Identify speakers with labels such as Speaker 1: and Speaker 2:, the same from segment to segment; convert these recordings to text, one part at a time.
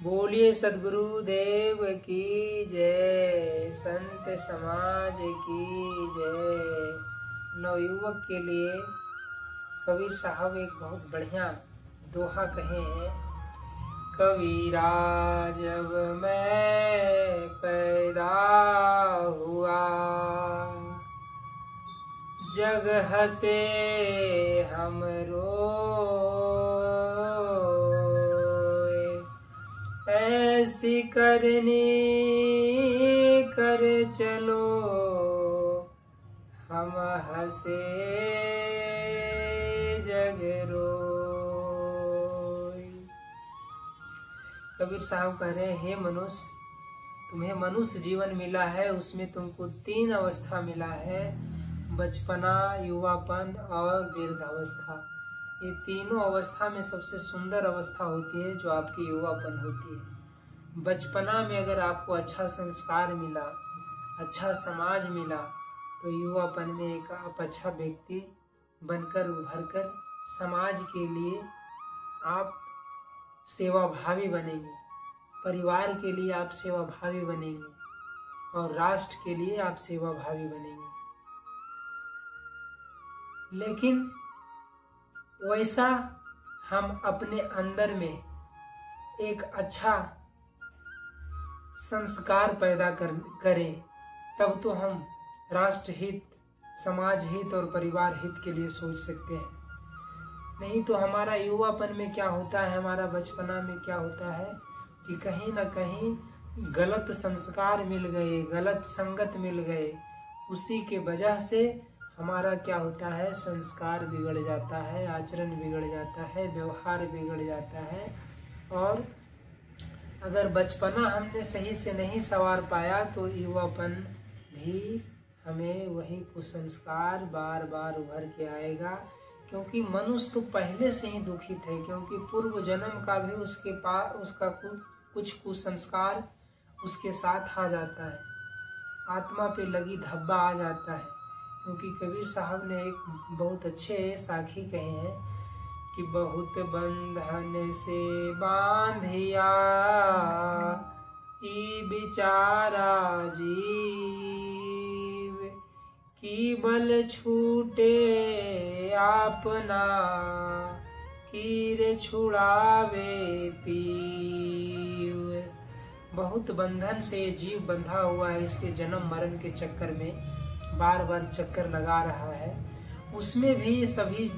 Speaker 1: बोलिए सद्गुरु देव की जय, संत समाज की जय। नवयुवक के लिए कबीर साहब एक बहुत बढ़िया दोहा कहे हैं। कबीरा जब मैं पैदा हुआ, जग हंसे हम ऐसी करनी कर चलो, हम हंसे जग रोए। कबीर साहब कह रहे हैं, हे मनुष्य, तुम्हें मनुष्य जीवन मिला है, उसमें तुमको 3 अवस्था मिला है, बचपना, युवापन और वृद्धावस्था। ये तीनों अवस्था में सबसे सुंदर अवस्था होती है जो आपकी युवापन होती है। बचपना में अगर आपको अच्छा संस्कार मिला, अच्छा समाज मिला, तो युवापन में एक आप अच्छा व्यक्ति बनकर उभरकर समाज के लिए आप सेवाभावी बनेंगे, परिवार के लिए आप सेवाभावी बनेंगे और राष्ट्र के लिए आप सेवाभावी बनेंगे। लेकिन वैसा हम अपने अंदर में एक अच्छा संस्कार पैदा करें, तब तो हम राष्ट्र हित, समाज हित और परिवार हित के लिए सोच सकते हैं। नहीं तो हमारा युवापन में क्या होता है, हमारा बचपना में क्या होता है कि कहीं ना कहीं गलत संस्कार मिल गए, गलत संगत मिल गए, उसी के वजह से हमारा क्या होता है, संस्कार बिगड़ जाता है, आचरण बिगड़ जाता है, व्यवहार बिगड़ जाता है। और अगर बचपना हमने सही से नहीं संवार पाया तो युवापन भी हमें वही कुसंस्कार बार बार उभर के आएगा। क्योंकि मनुष्य तो पहले से ही दुखित है, क्योंकि पूर्व जन्म का भी उसके पास उसका कुछ कुसंस्कार उसके साथ आ जाता है, आत्मा पे लगी धब्बा आ जाता है। क्योंकि कबीर साहब ने एक बहुत अच्छे साखी कहे हैं कि बहुत बंधन से बांधिया ई बिचारा जीव, की बल छूटे आपना, कीर छुड़ावे पीव। बहुत बंधन से जीव बंधा हुआ है, इसके जन्म मरण के चक्कर में बार बार चक्कर लगा रहा है। उसमें भी सभी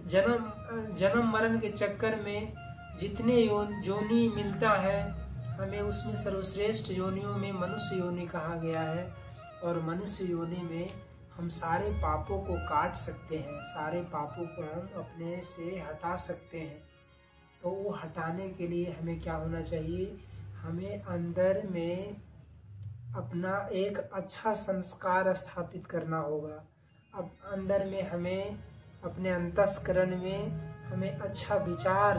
Speaker 1: जन्म मरण के चक्कर में जितने योनि मिलता है हमें, उसमें सर्वश्रेष्ठ योनियों में मनुष्य योनि कहा गया है। और मनुष्य योनि में हम सारे पापों को काट सकते हैं, सारे पापों को हम अपने से हटा सकते हैं। तो वो हटाने के लिए हमें क्या होना चाहिए, हमें अंदर में अपना एक अच्छा संस्कार स्थापित करना होगा। अब अंदर में हमें अपने अंतस्करण में हमें अच्छा विचार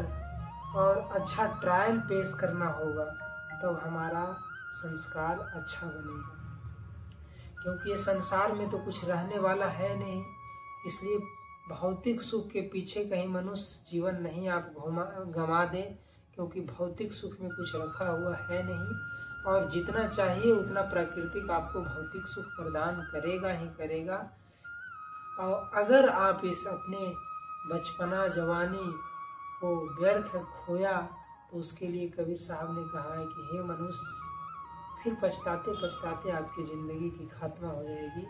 Speaker 1: और अच्छा ट्रायल पेश करना होगा, तब हमारा संस्कार अच्छा बनेगा। क्योंकि ये संसार में तो कुछ रहने वाला है नहीं, इसलिए भौतिक सुख के पीछे कहीं मनुष्य जीवन नहीं आप गंवा दें, क्योंकि भौतिक सुख में कुछ रखा हुआ है नहीं। और जितना चाहिए उतना प्राकृतिक आपको भौतिक सुख प्रदान करेगा ही करेगा। और अगर आप इस अपने बचपना जवानी को व्यर्थ खोया, तो उसके लिए कबीर साहब ने कहा है कि हे मनुष्य, फिर पछताते पछताते आपकी जिंदगी की खात्मा हो जाएगी।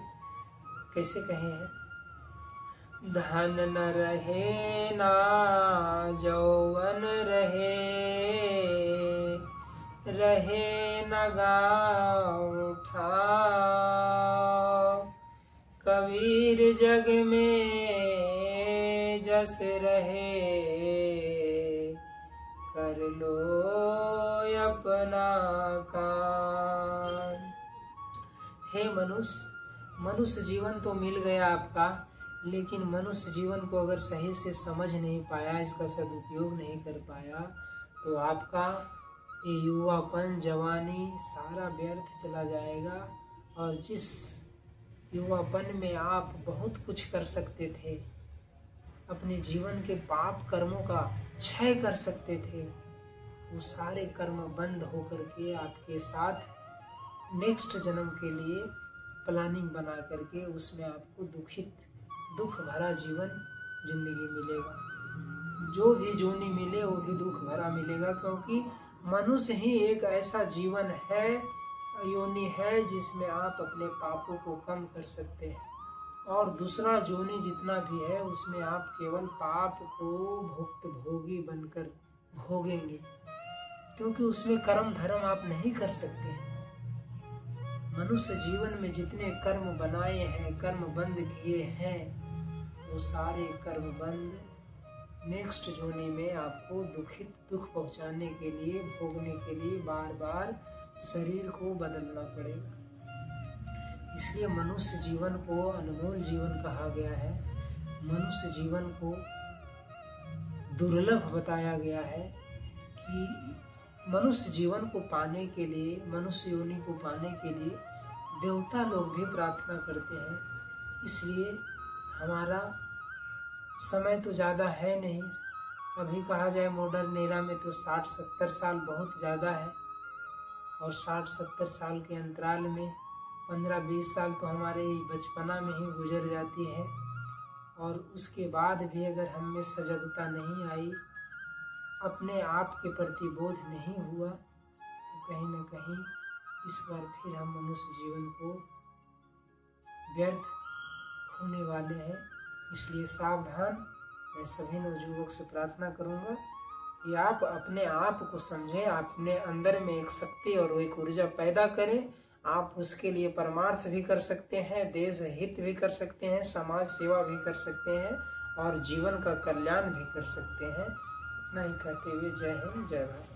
Speaker 1: कैसे कहे हैं, धन न रहे ना जौवन रहे न गाँव ठाव, कबीर जग में जस रहे, कर लो अपना काम। हे मनुष्य जीवन तो मिल गया आपका, लेकिन मनुष्य जीवन को अगर सही से समझ नहीं पाया, इसका सदुपयोग नहीं कर पाया, तो आपका ये युवापन जवानी सारा व्यर्थ चला जाएगा। और जिस युवापन में आप बहुत कुछ कर सकते थे, अपने जीवन के पाप कर्मों का क्षय कर सकते थे, वो सारे कर्म बंद होकर के आपके साथ नेक्स्ट जन्म के लिए प्लानिंग बना करके उसमें आपको दुख भरा जीवन जिंदगी मिलेगा। जो भी जोनी मिले वो भी दुख भरा मिलेगा, क्योंकि मनुष्य ही एक ऐसा जीवन है, योनि है, जिसमें आप अपने पापों को कम कर सकते हैं। और दूसरा जोनी जितना भी है उसमें आप केवल पाप को भुक्त भोगी बनकर भोगेंगे, क्योंकि उसमें कर्म धर्म आप नहीं कर सकते हैं। मनुष्य जीवन में जितने कर्म बनाए हैं, कर्म बंद किए हैं, वो सारे कर्म बंद नेक्स्ट जोनी में आपको दुख पहुंचाने के लिए, भोगने के लिए बार बार शरीर को बदलना पड़ेगा। इसलिए मनुष्य जीवन को अनमोल जीवन कहा गया है। मनुष्य जीवन को दुर्लभ बताया गया है कि मनुष्य जीवन को पाने के लिए, मनुष्य योनि को पाने के लिए देवता लोग भी प्रार्थना करते हैं। इसलिए हमारा समय तो ज़्यादा है नहीं, अभी कहा जाए मॉडर्न एरा में तो 60-70 साल बहुत ज़्यादा है, और 60-70 साल के अंतराल में 15-20 साल तो हमारे बचपना में ही गुजर जाती है, और उसके बाद भी अगर हम में सजगता नहीं आई, अपने आप के प्रति बोध नहीं हुआ, तो कहीं न कहीं इस बार फिर हम मनुष्य जीवन को व्यर्थ खोने वाले हैं। इसलिए सावधान। मैं सभी नवयुवक से प्रार्थना करूंगा कि आप अपने आप को समझें, अपने अंदर में एक शक्ति और एक ऊर्जा पैदा करें। आप उसके लिए परमार्थ भी कर सकते हैं, देश हित भी कर सकते हैं, समाज सेवा भी कर सकते हैं, और जीवन का कल्याण भी कर सकते हैं। इतना ही कहते हुए जय हिंद, जय भारत।